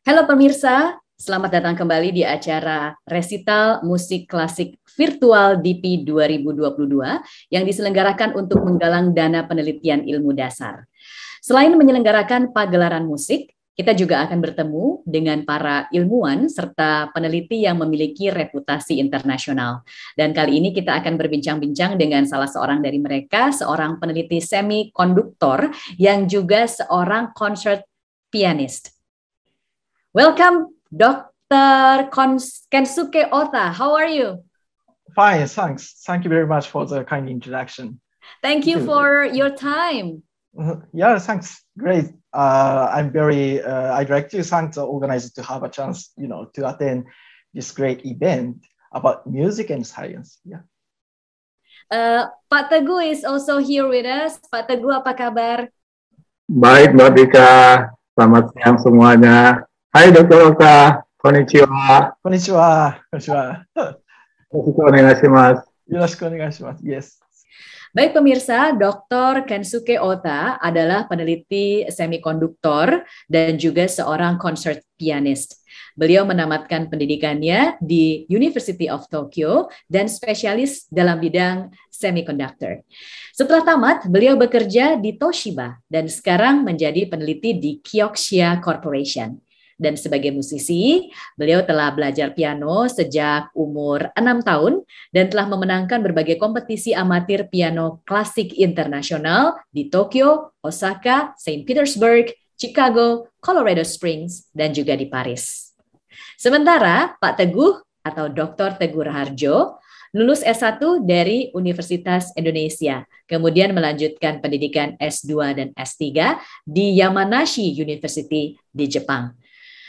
Halo pemirsa, selamat datang kembali di acara Resital Musik Klasik Virtual DIPI 2022 yang diselenggarakan untuk menggalang dana penelitian ilmu dasar. Selain menyelenggarakan pagelaran musik, kita juga akan bertemu dengan para ilmuwan serta peneliti yang memiliki reputasi internasional. Dan kali ini kita akan berbincang-bincang dengan salah seorang dari mereka, seorang peneliti semikonduktor yang juga seorang concert pianist. Welcome, Dr. Kensuke Ota. How are you? Fine, thanks. Thank you very much for the kind introduction. Thank you for your time. Yeah, thanks. Great. I'd like to thank the organizers to have a chance, to attend this great event about music and science. Yeah. Pak Teguh is also here with us. Pak Teguh, apa kabar? Baik, Mbak Dika. Selamat siang semuanya. Hai Dr. Ota, konnichiwa. Konnichiwa. Konnichiwa. Yoroshiku onegaishimasu. Yes. Baik pemirsa, Dr. Kensuke Ota adalah peneliti semikonduktor dan juga seorang concert pianist. Beliau menamatkan pendidikannya di University of Tokyo dan spesialis dalam bidang semikonduktor. Setelah tamat, beliau bekerja di Toshiba dan sekarang menjadi peneliti di Kioxia Corporation. Dan sebagai musisi, beliau telah belajar piano sejak umur 6 tahun dan telah memenangkan berbagai kompetisi amatir piano klasik internasional di Tokyo, Osaka, Saint Petersburg, Chicago, Colorado Springs, dan juga di Paris. Sementara Pak Teguh atau Dr. Teguh Raharjo lulus S1 dari Universitas Indonesia, kemudian melanjutkan pendidikan S2 dan S3 di Yamanashi University di Jepang.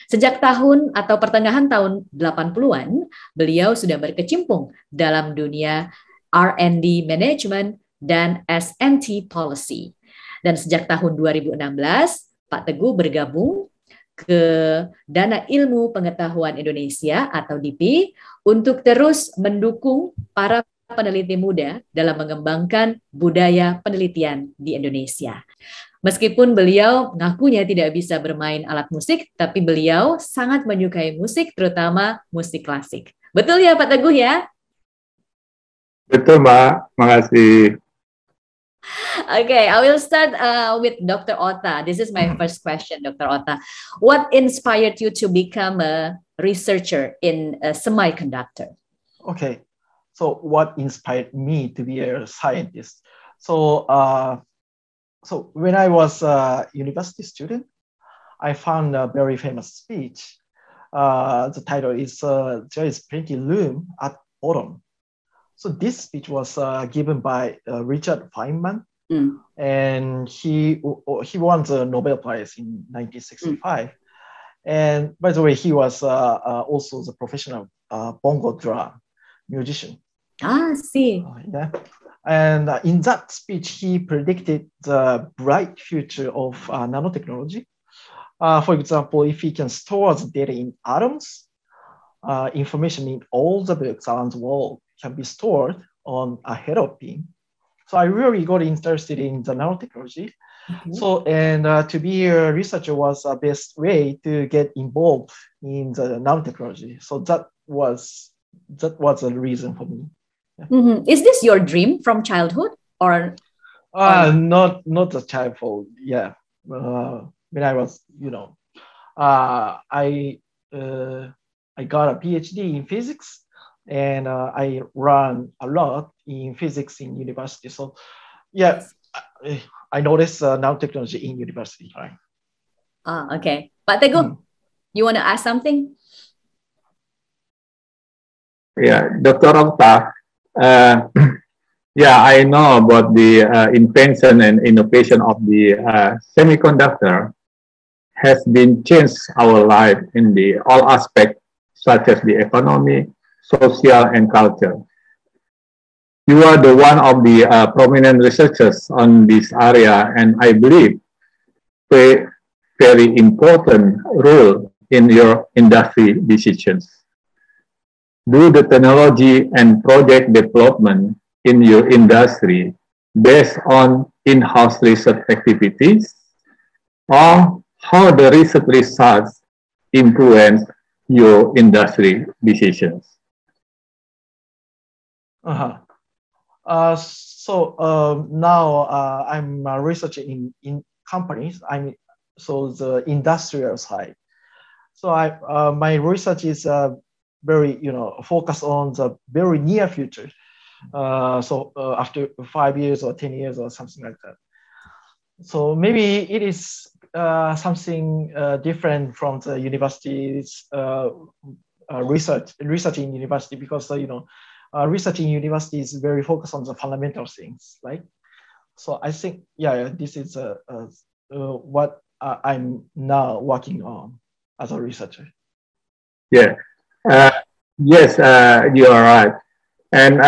Sejak tahun atau pertengahan tahun 80-an, beliau sudah berkecimpung dalam dunia R&D Management dan S&T Policy. Dan sejak tahun 2016, Pak Teguh bergabung ke Dana Ilmu Pengetahuan Indonesia atau DIPI untuk terus mendukung para peneliti muda dalam mengembangkan budaya penelitian di Indonesia. Meskipun beliau ngakunya tidak bisa bermain alat musik, tapi beliau sangat menyukai musik, terutama musik klasik. Betul ya Pak Teguh ya? Betul Mbak, makasih. Okay, I will start with Dr. Ota. This is my first question, Dr. Ota. What inspired you to become a researcher in a semiconductor? Okay, so what inspired me to be a scientist? So when I was a university student, I found a very famous speech. The title is There is Plenty Room at Bottom. So this speech was given by Richard Feynman, and he won the Nobel Prize in 1965. And by the way, he was also the professional bongo drum musician. Ah, see. Yeah. And in that speech, he predicted the bright future of nanotechnology. For example, if we can store the data in atoms, information in all the books around the world can be stored on a head of beam. So I really got interested in the nanotechnology. So, to be a researcher was the best way to get involved in the nanotechnology. So that was a reason for me. Yeah. Is this your dream from childhood or? Not a childhood. Yeah. When I was, I got a PhD in physics, and I ran a lot in physics in university. So, yeah, I noticed nanotechnology in university. Right? Okay. Pak Teguh, you want to ask something? Yeah, Dr. Ota. Yeah, I know about the invention and innovation of the semiconductor has been changed our life in the all aspects such as the economy, social, and culture. You are the one of the prominent researchers on this area, and I believe play very important role in your industry decisions. Do the technology and project development in your industry based on in-house research activities, or how the research results influence your industry decisions? Now I'm researching in companies. So the industrial side. So my research is very focused on the very near future. After 5 years or 10 years or something like that. So maybe it is something different from the university's research in university, because research in university is very focused on the fundamental things, right? So I think this is what I'm now working on as a researcher. Yeah. Yes, you are right. And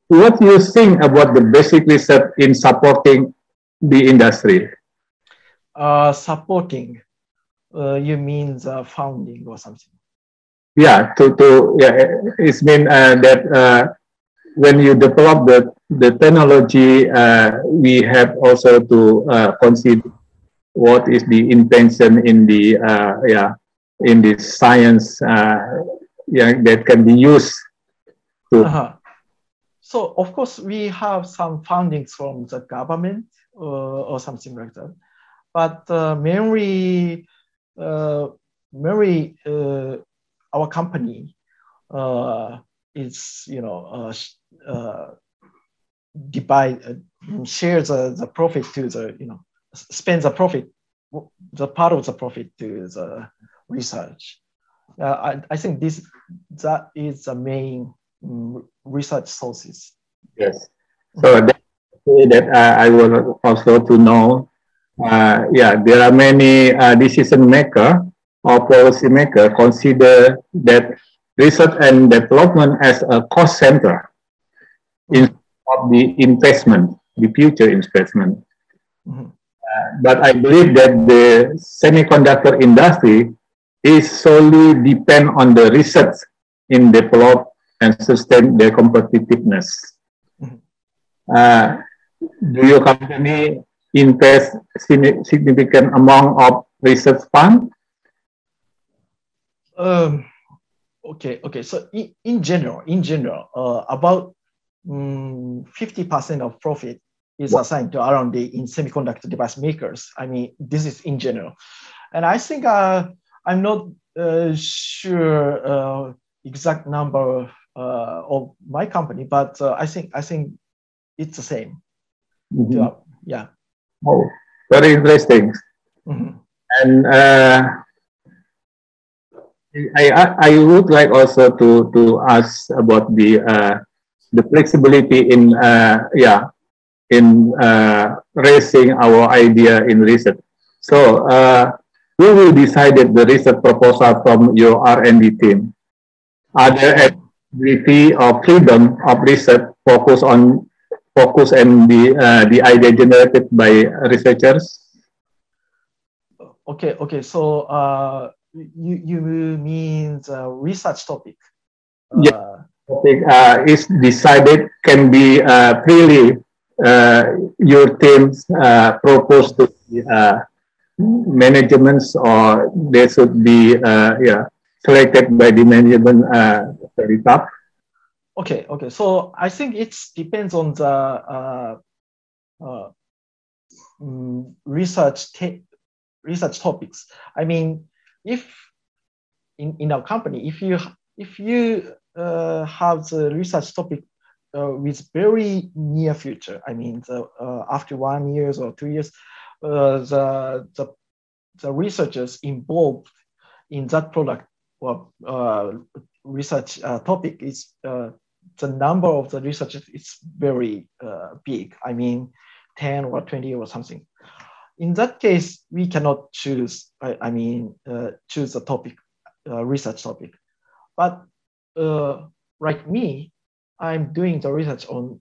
what do you think about the basic research in supporting the industry? Supporting, you mean the founding or something? Yeah, it's mean that when you develop the technology, we have also to consider what is the intention in the in the science that can be used to. So of course we have some fundings from the government or something like that, but mainly our company is shares the profit to the spends the profit, the part of the profit to the research. I think that is the main research sources. Yes. So that I would also to know. There are many decision maker or policy maker consider that research and development as a cost center instead of the investment, the future investment. But I believe that the semiconductor industry is solely depend on the research in develop and sustain their competitiveness. Do your company invest significant amount of research fund? Okay. So in general, about 50% of profit is assigned to R&D in semiconductor device makers. I mean, this is in general, and I think I'm not sure exact number of my company, but I think it's the same. Yeah. Oh, very interesting. And I would like also to ask about the flexibility in raising our idea in research. So who will decide the research proposal from your R&D team? Are there ability or freedom of research focus and the idea generated by researchers? Okay. So you mean the research topic? Topic is decided can be freely your teams propose to the managements, or they should be selected by the management very top. Okay. So I think it depends on the research topics. I mean, if in our company, if you have the research topic with very near future, I mean, after 1 year or 2 years, the researchers involved in that product or research topic is the number of the researchers is very big. I mean, 10 or 20 or something. In that case, we cannot choose. Choose a topic, research topic. But like me, I'm doing the research on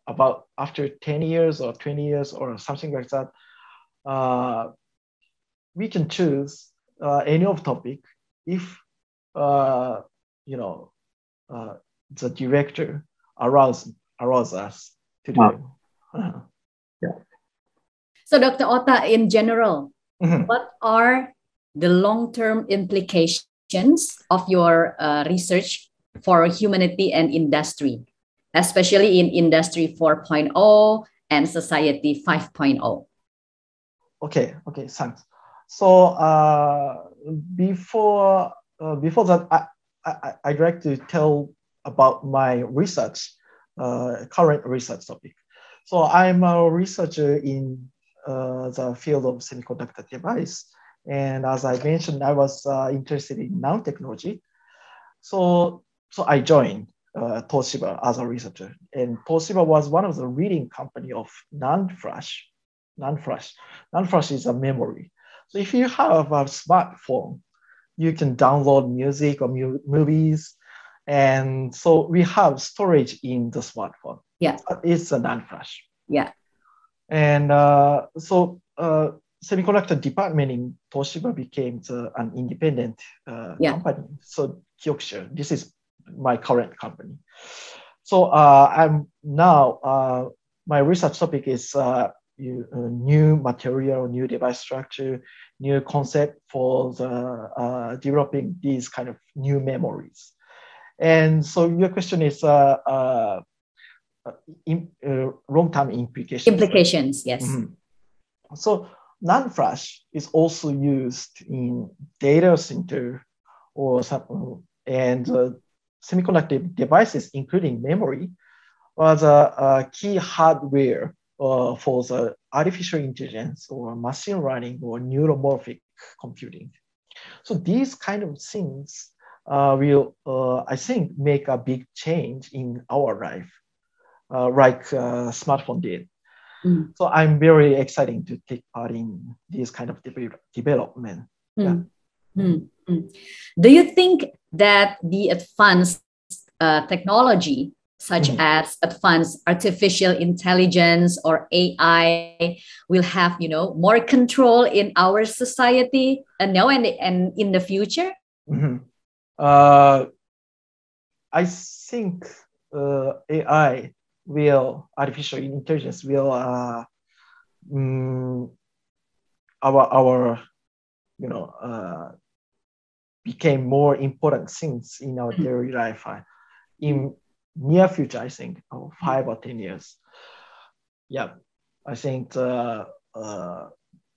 about after 10 years or 20 years or something like that. We can choose any of topic if the director allows us to do it. So Dr. Ota, in general, what are the long-term implications of your research for humanity and industry, especially in Industry 4.0 and Society 5.0? Okay, thanks. So before that, I'd like to tell about my research, current research topic. So I'm a researcher in the field of semiconductor device. And as I mentioned, I was interested in nanotechnology. So I joined Toshiba as a researcher. And Toshiba was one of the leading company of NAND flash. NAND flash is a memory. So if you have a smartphone, you can download music or movies. And so we have storage in the smartphone. Yeah. It's a NAND flash. Yeah. And semiconductor department in Toshiba became an independent company. So Kioxia, this is my current company. So I'm now, my research topic is new material, new device structure, new concept for the developing these kind of new memories. And so your question is long-term implications. Implications, yes. Mm-hmm. So NAND flash is also used in data center or some, and semiconductor devices, including memory, was a key hardware for the artificial intelligence or machine learning or neuromorphic computing. So these kind of things will, I think, make a big change in our life, like smartphone did. Mm. So I'm very excited to take part in this kind of development. Yeah. Do you think that the advanced technology, such as advanced artificial intelligence or AI, will have, more control in our society now and in the future? I think AI will, artificial intelligence will, became more important things in our daily life in near future, I think, 5 or 10 years. Yeah, I think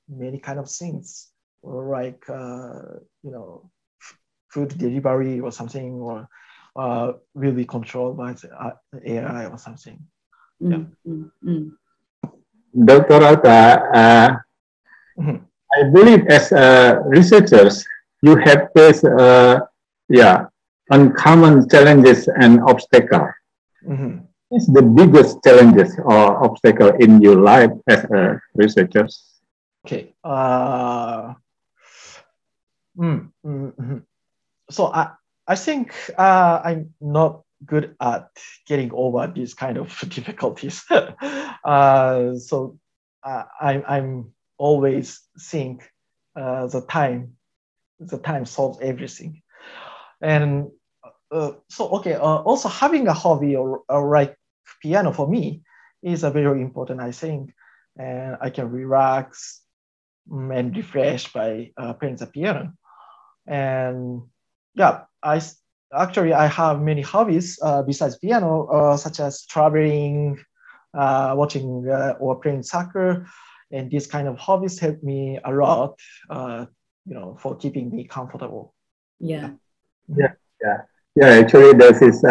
many kind of things like, food delivery or something, or will be controlled by the AI or something. Yeah. Dr. Ota, I believe as researchers, you have faced uncommon challenges and obstacles. What's the biggest challenges or obstacle in your life as a researcher? Okay. So I think I'm not good at getting over these kind of difficulties. So I'm always think the time solves everything. And also having a hobby or like piano for me is a very important, I think. And I can relax and refresh by playing the piano. And yeah, I have many hobbies besides piano, such as traveling, watching or playing soccer, and these kind of hobbies help me a lot, for keeping me comfortable. Yeah. Actually, this is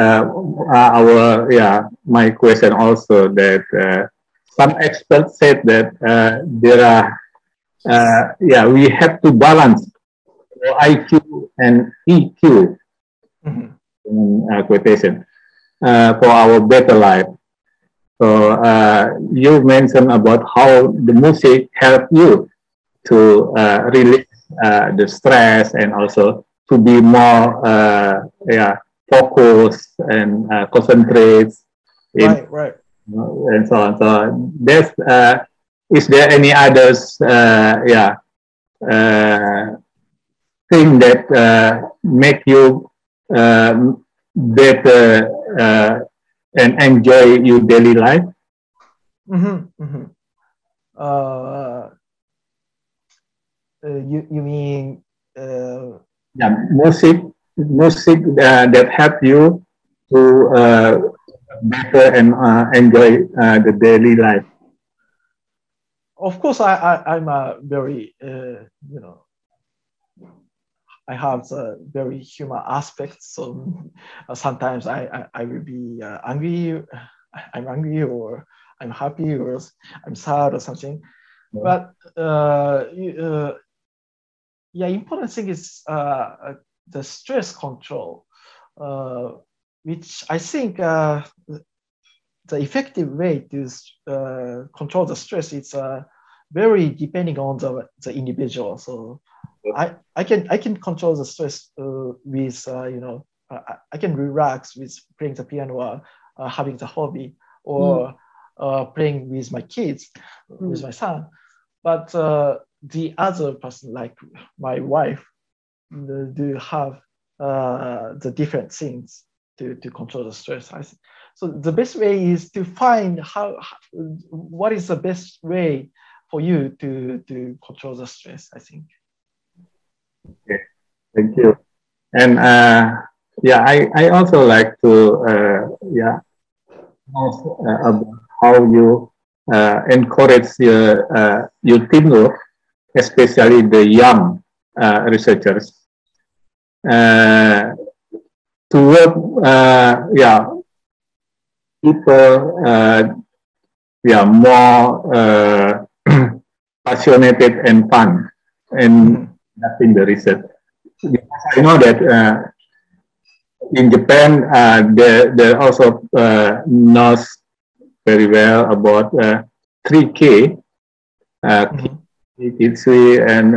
my question also, that some experts said that there are we have to balance IQ and EQ quotation for our better life. So you mentioned about how the music helped you to release the stress and also to be more focused and concentrate. Right. And so on. So there's is there any others thing that make you better and enjoy your daily life? You mean Yeah, music that help you to better and enjoy the daily life. Of course, I'm a very, I have a very human aspect. So sometimes I will be angry, I'm angry, or I'm happy, or I'm sad, or something. But yeah, important thing is the stress control, which I think the effective way to control the stress is very depending on the individual. So I can control the stress with I can relax with playing the piano or having the hobby, or playing with my kids, with my son. But the other person, like my wife, do have the different things to control the stress. So the best way is to find what is the best way for you to control the stress, I think. Okay, thank you. And yeah, I also like to know about how you encourage your teamwork, especially the young researchers, to work, people, more passionate and fun in conducting the research. Because I know that in Japan, they also knows very well about 3K, Kitsui, and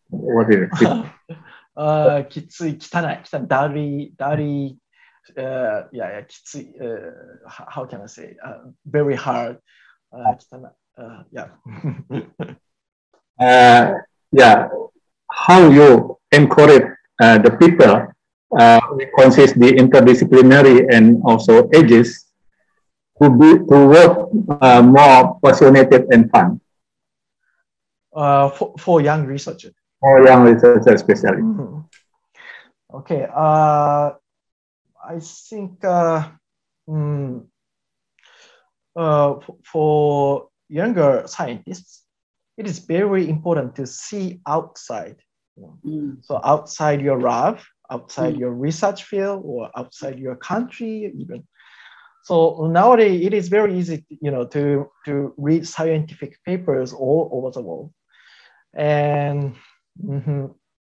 what is it? Kitsui, kitanai, dari, kitsui, how can I say, very hard, kitanai, how you encourage the people consist the interdisciplinary and also ages to work more passionate and fun. For young researchers. For young researchers especially. Okay. I think for younger scientists, it is very important to see outside. So outside your lab, outside your research field, or outside your country even. So nowadays it is very easy, to read scientific papers all over the world, and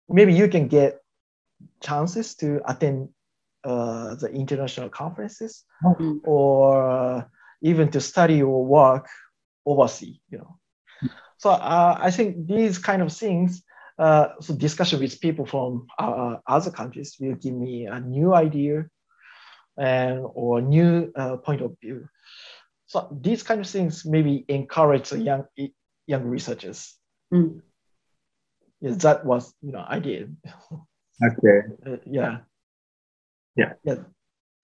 maybe you can get chances to attend the international conferences, or even to study or work overseas. So I think these kind of things. So discussion with people from other countries will give me a new idea or new point of view. So these kind of things maybe encourage the young researchers. Yes, that was I did. Okay. Yeah.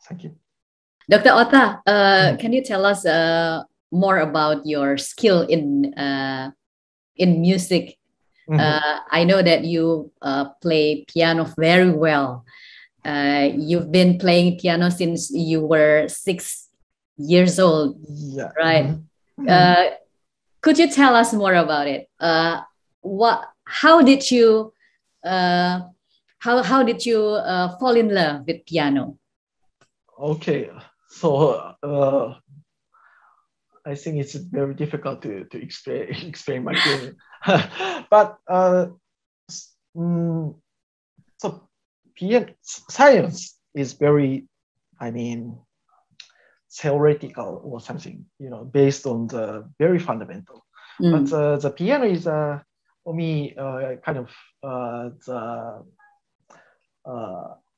Thank you. Dr. Ota, can you tell us more about your skill in music? I know that you play piano very well. You've been playing piano since you were 6 years old, right? Could you tell us more about it? How did you fall in love with piano? Okay, so I think it's very difficult to explain my feeling, but so science is very, theoretical or something, based on the very fundamental. But the piano is for me kind of the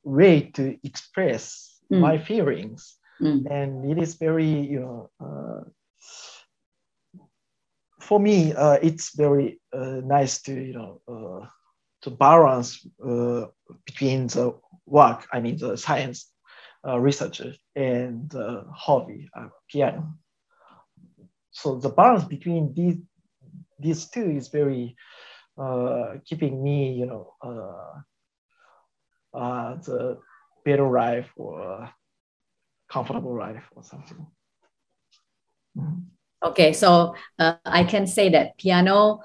way to express my feelings, and it is very, for me, it's very nice to to balance between the work, the science research, and the hobby, piano. So the balance between these two is very keeping me, the better life or comfortable life or something. Mm-hmm. Okay, so I can say that piano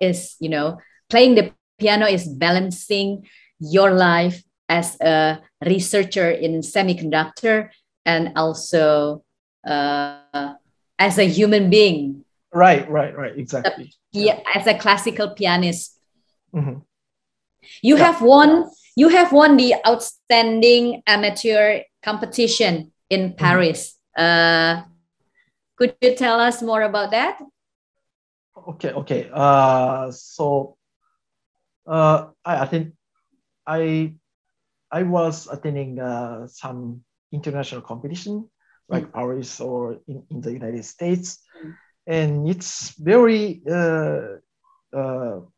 is, playing the piano is balancing your life as a researcher in semiconductor and also as a human being. Right, exactly. As a classical pianist. Mm-hmm. You have won the outstanding amateur competition in Paris. Mm-hmm. Could you tell us more about that? Okay. So I think I was attending some international competition like Paris or in the United States, and it's very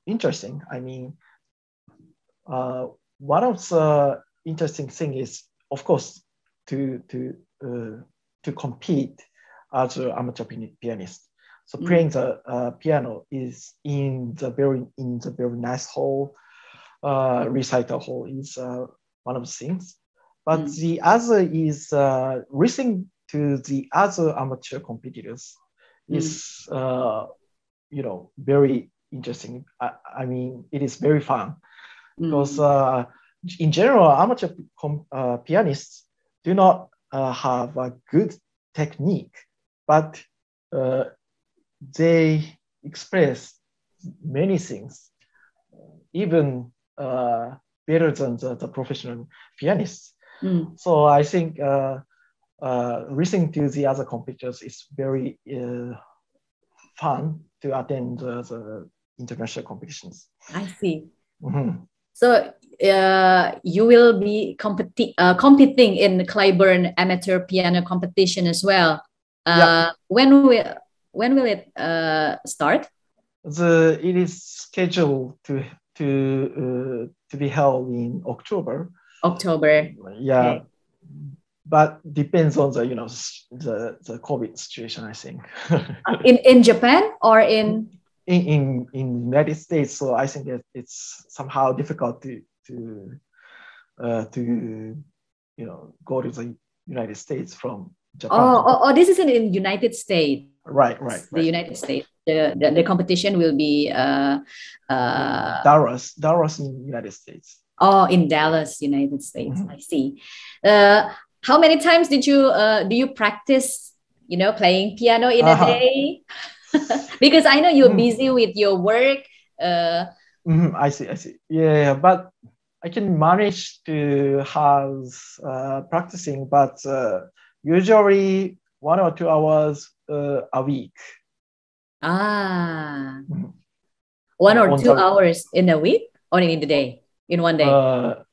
interesting. I mean, one of the interesting thing is, of course, to compete as an amateur pianist. So playing the piano is in the very nice hall, recital hall is one of the things. But the other is listening to the other amateur competitors is very interesting. I mean, it is very fun because in general, amateur pianists do not have a good technique, but they express many things, even better than the professional pianists. So I think listening to the other competitors is very fun to attend the international competitions. I see. Mm-hmm. So you will be competing in the Clyburn amateur piano competition as well. When will it start? It is scheduled to be held in October. Yeah. Okay. But depends on the the COVID situation, I think. in Japan or in United States, so I think that it's somehow difficult to go to the United States from Japan. Oh, this is in the United States. Right. The United States. The competition will be Dallas in the United States. Oh, in Dallas, United States. Mm-hmm. I see. How many times do you practice, playing piano in a day? Because I know you're busy with your work. I see. Yeah, but I can manage to have practicing, but usually 1 or 2 hours a week. 1 or 2 hours in a week or in the day? In one day? No.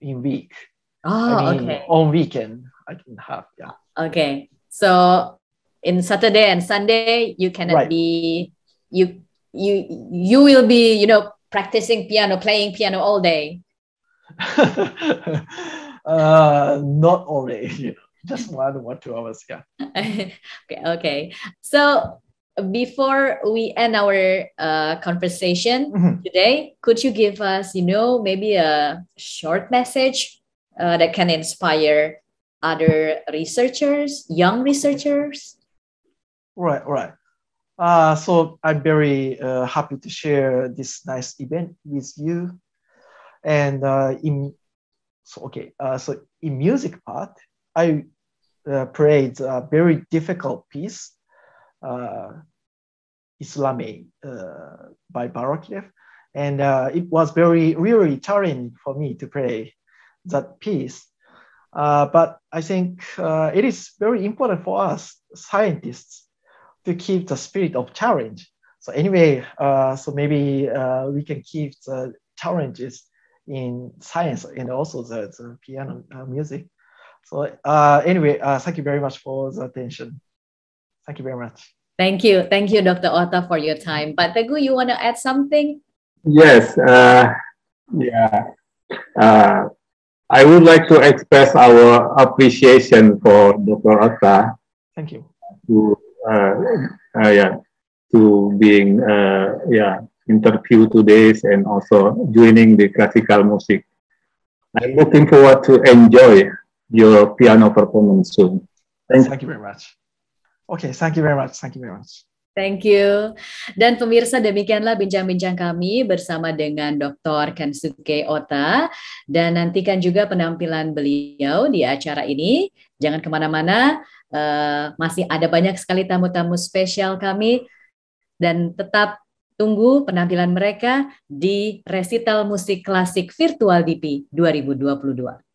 In week. Okay. On weekend I can have, yeah. Okay. So in Saturday and Sunday you cannot be you will be practicing piano, playing piano all day. Not all day, just 1 or 2 hours, yeah. Okay. So before we end our conversation today, could you give us maybe a short message that can inspire other researchers, young researchers? Right. So I'm very happy to share this nice event with you. And so in music part, I played a very difficult piece, Islami by Baraklev, and it was really challenging for me to play that piece. But I think it is very important for us scientists to keep the spirit of challenge. So anyway, so maybe we can keep the challenges in science and also the piano music. So anyway, thank you very much for the attention. Thank you very much. Thank you, Dr. Ota, for your time. But Teguh, you want to add something? Yes. I would like to express our appreciation for Dr. Ota. Thank you. to being interviewed today and also joining the classical music. I'm looking forward to enjoy your piano performance soon. Thank you very much. Okay, thank you very much. Thank you very much. Thank you. Dan pemirsa, demikianlah bincang-bincang kami bersama dengan Dr. Kensuke Ota. Dan nantikan juga penampilan beliau di acara ini. Jangan kemana-mana, masih ada banyak sekali tamu-tamu spesial kami. Dan tetap tunggu penampilan mereka di resital musik klasik virtual DIPI 2022.